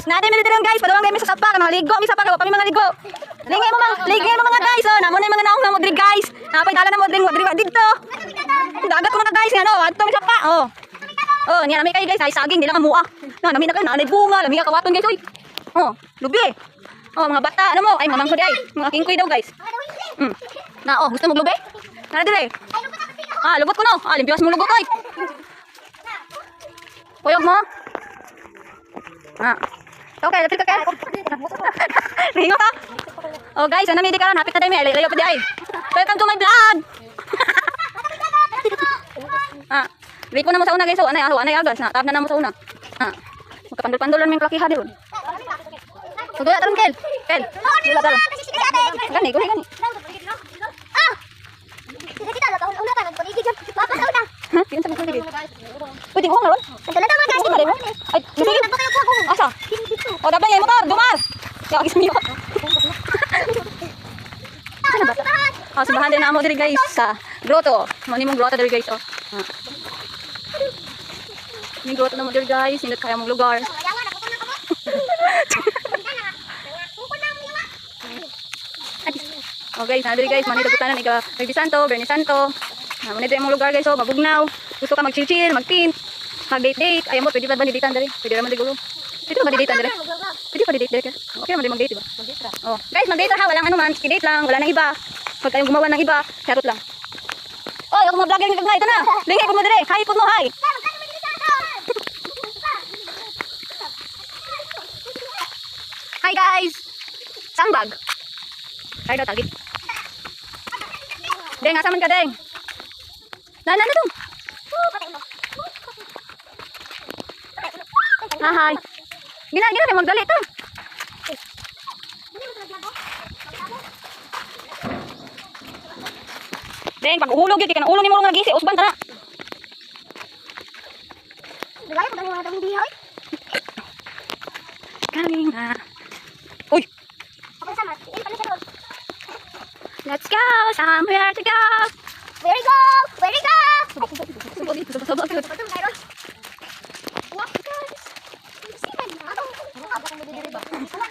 Natin milita lang guys, padawang kayo sa sapa, mga ligo, may sapa ka, pa mga ligo. Ligay mo mga guys, oh, namo na yung mga naong na mo diri guys. Napay dala na mo diri dito. Dagat ko mga guys, ano, ato may sapa, oh. Oh, niya nami kayo guys, ay saging dila ka mua. Na nami na kayo, nanay bunga, lami ka kawaton guys, oy. Oh, lubi. Oh, mga bata, ano mo, ay mamang ko di ay, mga kingkoy daw guys. Na, oh, gusto mo lubi? Nara dire. Ah, lubot ko no. Ah, limpiwas mo lubot oy. Puyog mo. Ah. Okay, lapit ka kaya. Ringo ka. Oh guys, ano midi ka ron? Hapit na tayo may layo pa di ay. Welcome to my vlog. Ah, wait mo na mo sa una guys. So, anay agas na. Tap na mo sa una. Ah. Magkapandol-pandol lang may klakiha diyon. So, dula taron kel. Kel. Dula taron. Gani. Ah. Kita la taon una ta nagpaligid jud. Papa sa una. Yun sa nagpaligid. Pwede mo ngaron? Dala ta mga guys. Ay, sige. Asa? O, dapat yung motor, dumas! Kaya agis mo yun. Saan na ba? O, subahan din na mo diri guys sa grotto. Mani mong grotto diri guys, o. May grotto na mo diri guys, hindi kaya mong lugar. O guys, na diri guys, mani dagutan na iga Bernie Santo. Mani diri mong lugar guys, o, mabugnaw. Gusto ka mag-chill, mag-pimp, mag-date. Ayaw mo, pwede ba di-datean diri? Pwede naman di gulo. Pwede ba di-date diri? Pwede pa di-date diri. Okay naman di mag-date, diba? Oh, guys, mag-date ha, walang ano man, i-date lang, wala nang iba. Pag kayong gumawa ng iba, charot lang. Oh, ako mga vlogger nga ito na. Lingay po mo dire. Hi po mo, hi. Hi guys. Sambag. Hi daw tagit. Deng, asa man ka deng? Na to. Hi. Gina magdali to. Deng, pag uhulog yun, ulo ni mo nga gisi, usban tara. Dugay ko dang mga bihoy. Coming na. Uy. Let's go, somewhere to go. Where we go?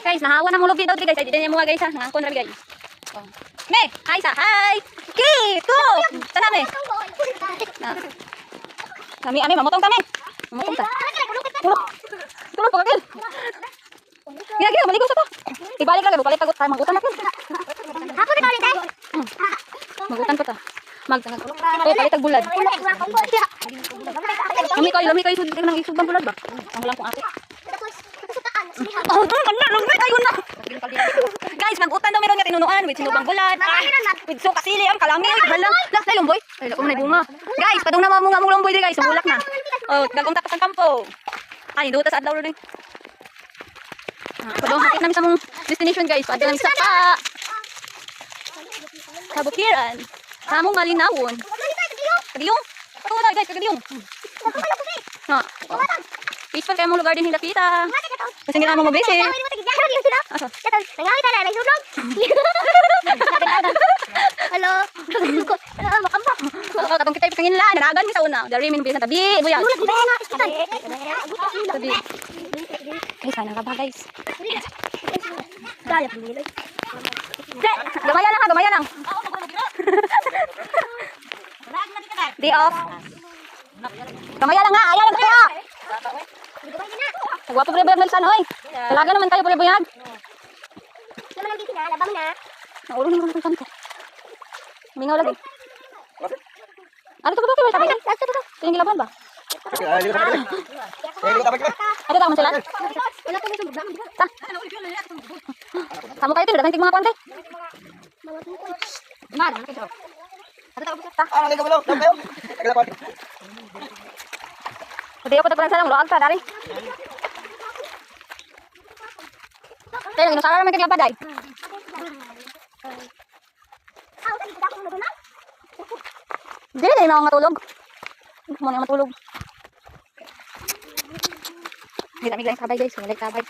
Guys, nahawa na mo lobby daw diri guys. Di na mo guys ha. Ngangkon ra guys. Me, hi sa. Hi. Kito. Sana me. Kami mamotong kami. Mamotong ta. Tulog pa kagil. Gina maligo sa to. Ibalik lang balik tagot tayo magutan natin. Hapo ni kalit eh. Magutan ko ta. Magtangag. Oh, palit tag bulad. Kami kayo sud nang isubang bulad ba? Ang lang kong ate. Oh, kayo na. Guys, mag-utan daw meron nga tinunuan with sinubang bulat. With so kasili ang kalami. Halang. Last na lumboy. Ay, lako na bunga. Guys, padung na mga lumboy di guys. Bulak na. Oh, gagong tapos ang kampo. Ay, duta sa adlaw rin. Padung hakit namin sa mong destination guys. Padung namin sa pa. Sa bukiran. Sa mong malinawon. Kagiyong. Ako wala guys, kagiyong. Ha. Peaceful kayo mong lugar din hinapita. Kasi nga naman mabisi. Asa? Hello. Makampa. Katong kita ipangin lang. Naragan mi sa una. Dari min bisan tabi. Buya. Tabi. Guys, sana ka ba guys? Daya pumili. Gamaya lang. Day off. Gamaya lang nga. Ayaw lang kaya. Gwapo pala bayag nalisan, oy. Talaga naman tayo pala bayag. Naman ang na, labang na. Naulo naman ang kanto. Mingaw lagi. Ano to ba? Sabi ka? Tingin gilaban ba? Ada tama sila? Wala pa yung buglang, di ba? Kamu kayo tilo, dating mga konti. Mana? Ada tao ba? Ano lagi mo? Kayo. Hindi ako tagpunan sa lang, loag ka, dari. Kaya, ginusara naman kaglapad ay. Hindi, hindi na ako matulog. Hindi mo na matulog. Hindi, dami lang sabay guys, wala sabay.